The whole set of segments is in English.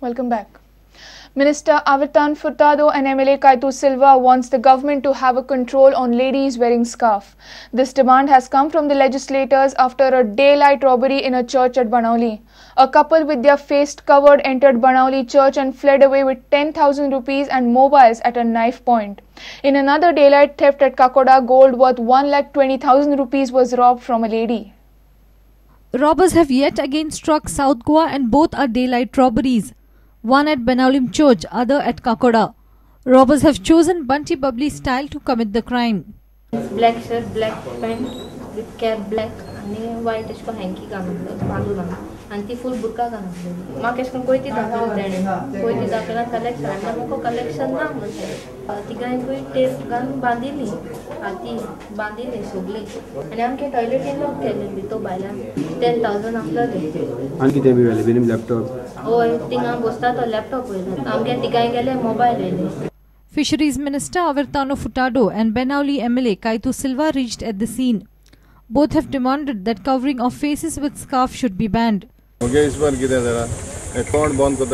Welcome back. Minister Avertan and MLA Caitu Silva wants the government to have a control on ladies wearing scarf. This demand has come from the legislators after a daylight robbery in a church at Benaulim. A couple with their face covered entered Benaulim Church and fled away with 10,000 rupees and mobiles at a knife point. In another daylight theft at Kakoda, gold worth 1,20,000 rupees was robbed from a lady. Robbers have yet again struck South Goa and both are daylight robberies. One at Benaulim Church, other at Kakoda. Robbers have chosen Bunty Bubbly style to commit the crime. Black shirt, black pant with cap black and white hanky and full burqa collection Fisheries Minister Avertan and Benaulim MLA Caitu Silva reached at the scene. Both have demanded that covering of faces with scarf should be banned. Okay, account ban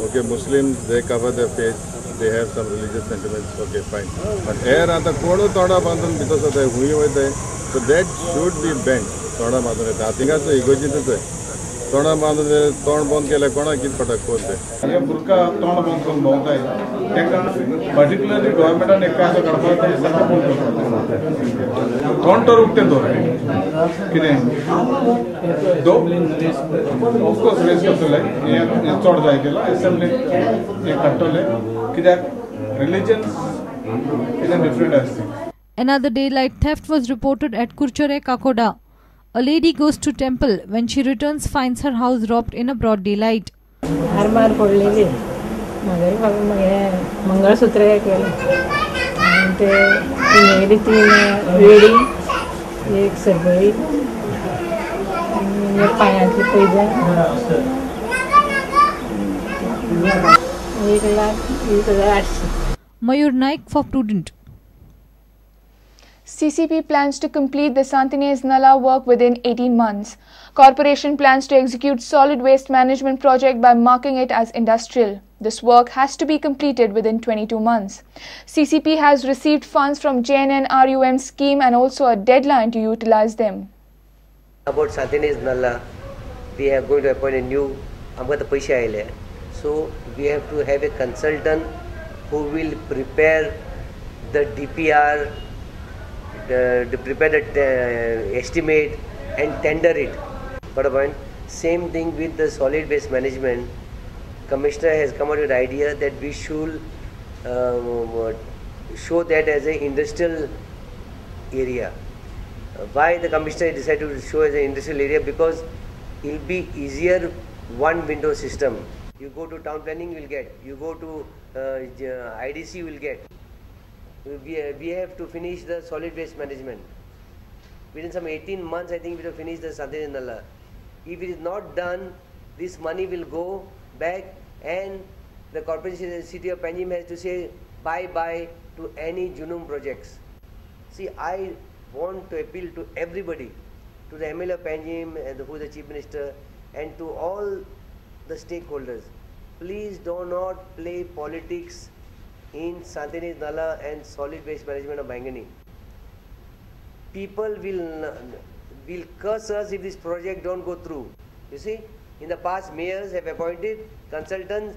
okay, Muslims, they cover their face, they have some religious sentiments, okay, fine. But here because of the so that should be banned. I think that's the ego. particularly government and of course religion is a different aspect. Another daylight theft was reported at Kurchere Kakoda. A lady goes to temple. When she returns, finds her house robbed in a broad daylight. Mayur Naik for Prudent. CCP plans to complete the Santinez Nala work within 18 months. Corporation plans to execute solid waste management project by marking it as industrial. This work has to be completed within 22 months. CCP has received funds from JNNRUM scheme and also a deadline to utilize them. About Santinez Nala, we are going to appoint a new so we have to have a consultant who will prepare the DPR, prepare the estimate and tender it. Got a point? Same thing with the solid waste management. Commissioner has come out with the idea that we should show that as an industrial area. Why the Commissioner decided to show as an industrial area? Because it will be easier one window system. You go to town planning, you will get. You go to IDC, you will get. We have to finish the solid waste management. Within some 18 months, I think we have to finish the Santinez Nala. If it is not done, this money will go back and the corporation, the city of Panjim has to say bye-bye to any Junum projects. See, I want to appeal to everybody, to the MLA of Panjim, who is the Chief Minister, and to all the stakeholders. Please do not play politics in Santinez Nala and solid waste management of Bangani. People will curse us if this project don't go through. You see, in the past, mayors have appointed consultants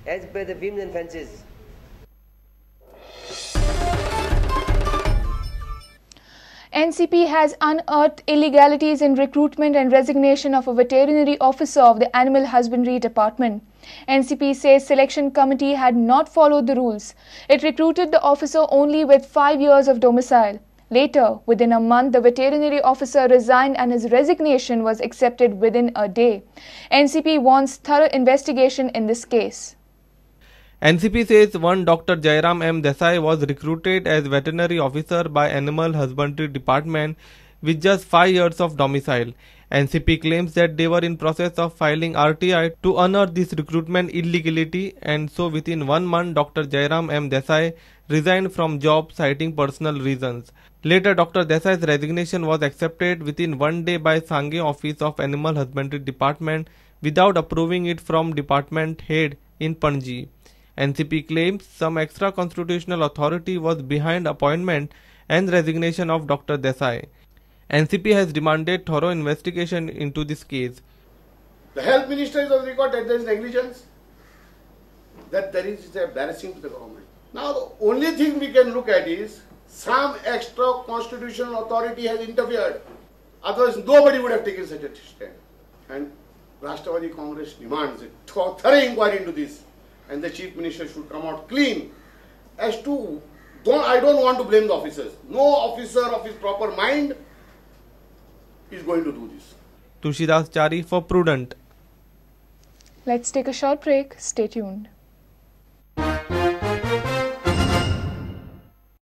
as per the whims and fancies. NCP has unearthed illegalities in recruitment and resignation of a veterinary officer of the Animal Husbandry Department. NCP says selection committee had not followed the rules. It recruited the officer only with 5 years of domicile. Later, within a month, the veterinary officer resigned and his resignation was accepted within a day. NCP wants thorough investigation in this case. NCP says one Dr. Jairam M. Desai was recruited as veterinary officer by Animal Husbandry Department with just 5 years of domicile. NCP claims that they were in process of filing RTI to unearth this recruitment illegality, and so within 1 month Dr. Jairam M. Desai resigned from job citing personal reasons. Later, Dr. Desai's resignation was accepted within 1 day by Sangye office of Animal Husbandry Department without approving it from department head in Panji. NCP claims some extra constitutional authority was behind appointment and resignation of Dr. Desai. NCP has demanded thorough investigation into this case. The health minister is on record that there is negligence, that there is embarrassing to the government. Now the only thing we can look at is some extra constitutional authority has interfered. Otherwise nobody would have taken such a stand. And Rashtravari Congress demands a thorough inquiry into this, and the chief minister should come out clean as to, I don't want to blame the officers. No officer of his proper mind is going to do this. Tushidas Chari for Prudent. Let's take a short break. Stay tuned.